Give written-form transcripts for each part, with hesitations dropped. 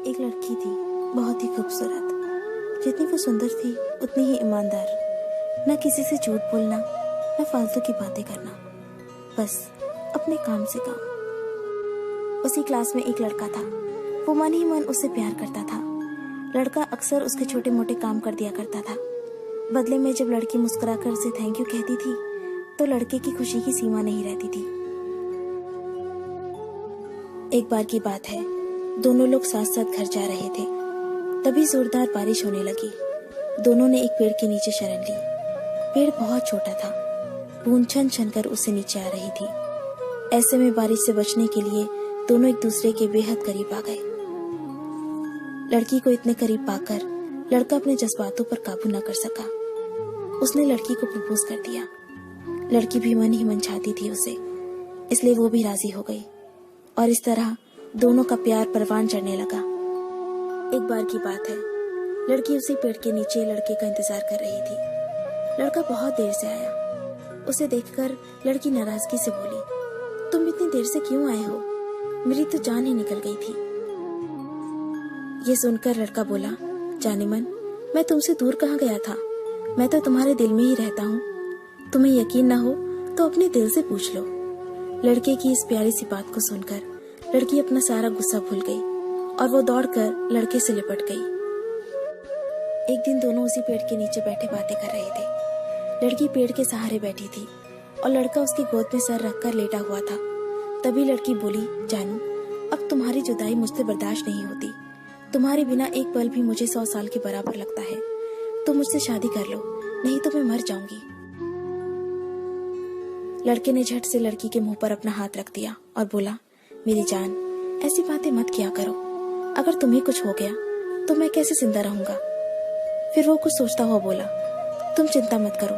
एक लड़की थी, बहुत ही खूबसूरत। जितनी वो सुंदर थी उतनी ही ईमानदार। न किसी से झूठ बोलना, न फालतू की बातें करना, बस अपने काम से काम। उसी क्लास में एक लड़का था। वो मन ही मन उससे प्यार करता था। लड़का अक्सर उसके छोटे मोटे काम कर दिया करता था। बदले में जब लड़की मुस्कुराकर उसे थैंक यू कहती थी तो लड़के की खुशी की सीमा नहीं रहती थी। एक बार की बात है, दोनों लोग साथ साथ घर जा रहे थे। तभी जोरदार बारिश होने लगी। दोनों ने एक पेड़ के नीचे शरण ली। पेड़ बहुत छोटा था। बूंद छन छन कर उससे नीचे आ रही थी। ऐसे में बारिश से बचने के लिए दोनों एक दूसरे के बेहद करीब आ गए। लड़की को इतने करीब पाकर लड़का अपने जज्बातों पर काबू न कर सका। उसने लड़की को प्रपोज कर दिया। लड़की भी मन ही मन चाहती थी उसे, इसलिए वो भी राजी हो गई और इस तरह दोनों का प्यार परवान चढ़ने लगा। एक बार की बात है, लड़की उसी पेड़ के नीचे लड़के का इंतजार कर रही थी। लड़का बहुत देर से आया। उसे देखकर लड़की नाराजगी से बोली, तुम इतनी देर से क्यों आए हो? मेरी तो जान ही निकल गई थी। ये सुनकर लड़का बोला, जाने मन, मैं तुमसे दूर कहाँ गया था? मैं तो तुम्हारे दिल में ही रहता हूँ। तुम्हें यकीन ना हो तो अपने दिल से पूछ लो। लड़के की इस प्यारी सी बात को सुनकर लड़की अपना सारा गुस्सा भूल गई और वो दौड़कर लड़के से लिपट गई। एक दिन दोनों उसी पेड़ के नीचे बैठे बातें कर रहे थे। लड़की पेड़ के सहारे बैठी थी और लड़का उसकी गोद में सर रखकर लेटा हुआ था। तभी लड़की बोली, जानू, अब तुम्हारी जुदाई मुझसे बर्दाश्त नहीं होती। तुम्हारे बिना एक पल भी मुझे 100 साल के बराबर लगता है। तुम मुझसे शादी कर लो, नहीं तो मैं मर जाऊंगी। लड़के ने झट से लड़की के मुंह पर अपना हाथ रख दिया और बोला, मेरी जान, ऐसी बातें मत किया करो। अगर तुम्हें कुछ हो गया तो मैं कैसे जिंदा रहूंगा? फिर वो कुछ सोचता हुआ बोला, तुम चिंता मत करो,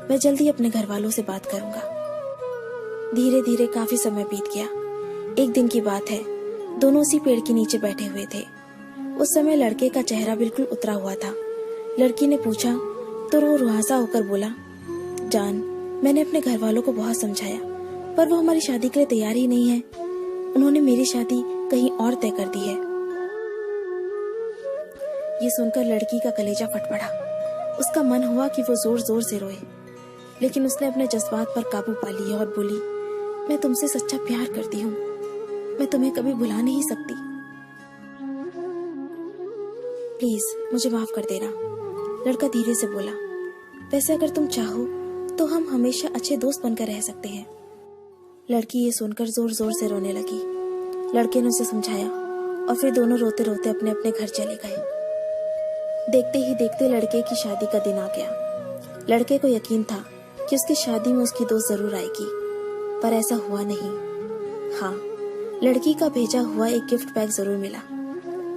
मैं जल्दी अपने घर वालों से बात करूंगा। धीरे धीरे काफी समय बीत गया। एक दिन की बात है, दोनों उसी पेड़ के नीचे बैठे हुए थे। उस समय लड़के का चेहरा बिल्कुल उतरा हुआ था। लड़की ने पूछा तो वो रुआसा होकर बोला, जान, मैंने अपने घर वालों को बहुत समझाया, पर वो हमारी शादी के लिए तैयार ही नहीं है। उन्होंने मेरी शादी कहीं और तय कर दी है। ये सुनकर लड़की का कलेजा फट पड़ा। उसका मन हुआ कि वो जोर जोर से रोए, लेकिन उसने अपने जज्बात पर काबू पा लिया और बोली, मैं तुमसे सच्चा प्यार करती हूँ। मैं तुम्हें कभी भुला नहीं सकती। प्लीज मुझे माफ कर देना। लड़का धीरे से बोला, वैसे अगर तुम चाहो तो हम हमेशा अच्छे दोस्त बनकर रह सकते हैं। लड़की ये सुनकर जोर जोर से रोने लगी। लड़के ने उसे समझाया और फिर दोनों रोते रोते अपने अपने घर चले गए। देखते ही देखते लड़के की शादी का दिन आ गया। लड़के को यकीन था कि उसकी शादी में उसकी दोस्त जरूर आएगी, पर ऐसा हुआ नहीं। हाँ, लड़की का भेजा हुआ एक गिफ्ट पैक जरूर मिला।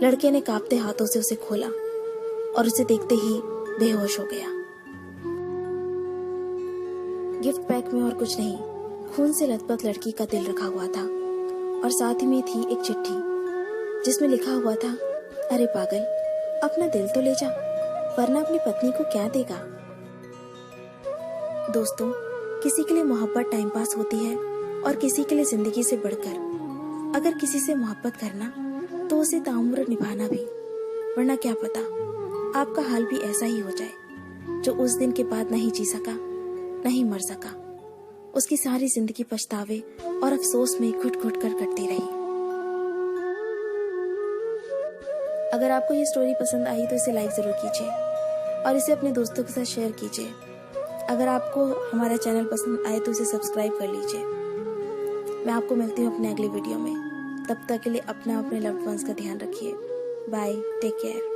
लड़के ने कांपते हाथों से उसे खोला और उसे देखते ही बेहोश हो गया। गिफ्ट पैक में और कुछ नहीं, खून से लथपथ लड़की का दिल रखा हुआ था और साथ ही में थी एक चिट्ठी जिसमें लिखा हुआ था, अरे पागल, अपना दिल तो ले जा, वरना अपनी पत्नी को क्या देगा। दोस्तों, किसी के लिए मोहब्बत टाइम पास होती है और किसी के लिए जिंदगी से बढ़कर। अगर किसी से मोहब्बत करना तो उसे ताउम्र निभाना भी, वरना क्या पता आपका हाल भी ऐसा ही हो जाए जो उस दिन के बाद नहीं जी सका, नहीं मर सका। उसकी सारी जिंदगी पछतावे और अफसोस में घुट घुट कर कटती रही। अगर आपको ये स्टोरी पसंद आई तो इसे लाइक जरूर कीजिए और इसे अपने दोस्तों के साथ शेयर कीजिए। अगर आपको हमारा चैनल पसंद आए तो इसे सब्सक्राइब कर लीजिए। मैं आपको मिलती हूँ अपने अगले वीडियो में। तब तक के लिए अपने लव्ड वंस का ध्यान रखिए। Bye, take care.